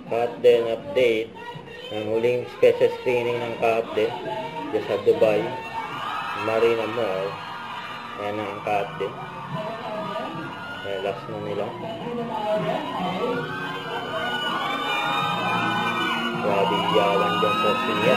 Ka-Upden update. Ang huling special screening ng Ka-Upden dyan sa Dubai Marina Mall. Ayan ang Ka-Upden. Relax na nila. Grabe yawan dyan sa sinya.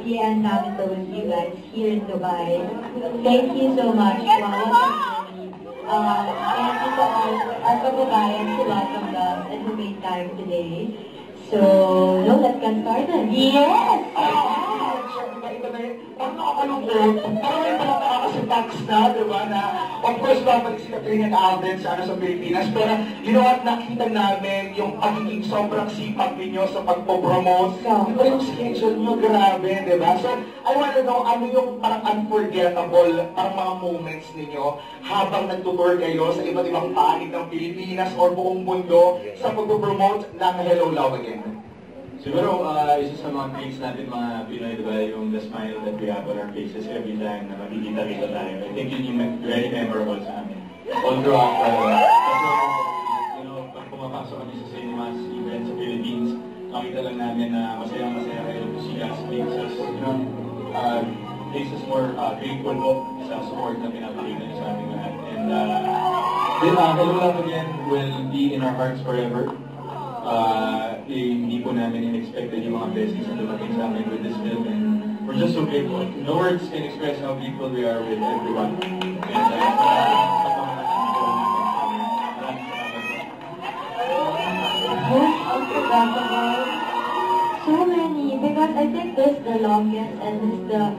I-end namin to with you guys here in Dubai. Thank you so much. Wow. Thank you to all our kababayan who welcomed us and who made time today. So, let's get started. Yes! Ang nakakalungkot, parang may mga nakakasitax na, diba, na of course, babalik si Katrina Alden sa Pilipinas, pero you know what, nakita namin yung pagiging sobrang sipag ninyo sa pagpopromote. Diba yung schedule nyo, grabe, diba? So, I wanna know, ano yung parang unforgettable, parang mga moments ninyo habang nagtutour kayo sa iba't ibang panig ng Pilipinas or buong mundo sa pagpopromote ng Hello Love Again? Siguro, isa sa mga traits natin mga Pinoy, diba, yung the smile that we have on our faces every time na makikita rito tayo. I think yun yung very memorable sa amin. All throughout, pag pumapasok kami sa cinemas, even sa Philippines, makita lang namin na masayang-masaya kayo to see us makes us, makes us more grateful po sa support na pinapakita niyo sa aming lahat. And Hello Love Again will be in our hearts forever. Hindi po namin in-expected yung mga blessings na dumating sa amin with this film, and we're just so grateful. No words can express how grateful we are with everyone. And so many, because I think this is the longest and this is the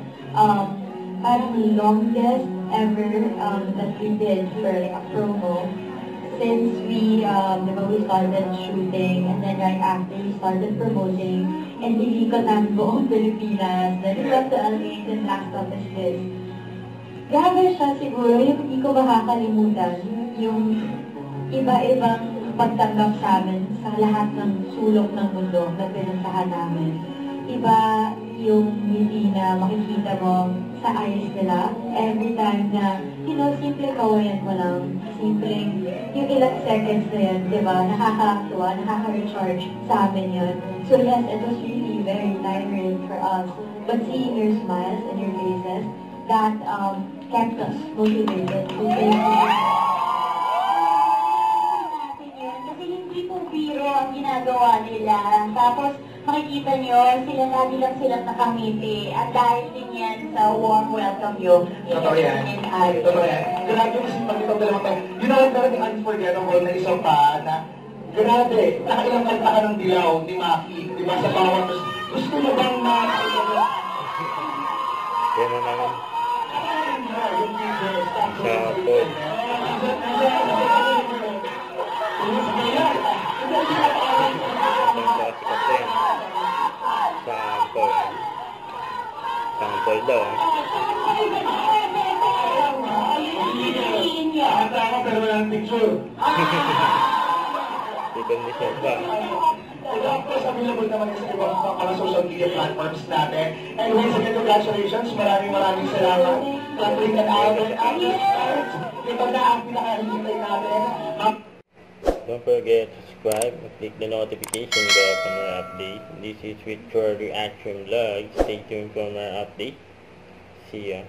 longest ever that we did for like a promo. Since we started shooting, and then right after we started promoting, and inikot namin buong Pilipinas, then we got to Almays, and last stop is this. Grabe siya siguro, yung hindi ko makakalimutan, yung iba-ibang pagtanggap sa amin sa lahat ng sulok ng mundo na pinuntahan namin. Iba yung ngiti na makikita mo sa eyes nila every time na, simple kawayan mo lang, simpleng yung ilang seconds na yun, di ba? Nakakatuwa, nakaka-recharge sa amin yun. So yes, it was really very tiring for us. But seeing your smiles and your faces, that kept us motivated to take Kasi hindi po biro ang ginagawa nila. Tapos, makikita nyo, sila lagi lang silang nakangiti. At dahil din yan sa warm welcome nyo. Totoo yan. Totoo yan. Grabe yung sipag itong dalawang tayo. You know, meron yung unforgettable na isang pa na grabe, nakailang kanta ka ng dilaw ni Maki. Diba sa bawat gusto mo bang Yan na naman. Sa pod. Sample daw. Pero walang picture. Condition pa. Of course, available naman sa ibang mga social media platforms natin. And once again, congratulations. Maraming salamat. Katrina Alden, Actors Arts. Ito na ang pinakahintay natin. Don't forget to subscribe and click the notification bell for more updates. This is Victor Reaction Vlog. Stay tuned for more updates. See ya.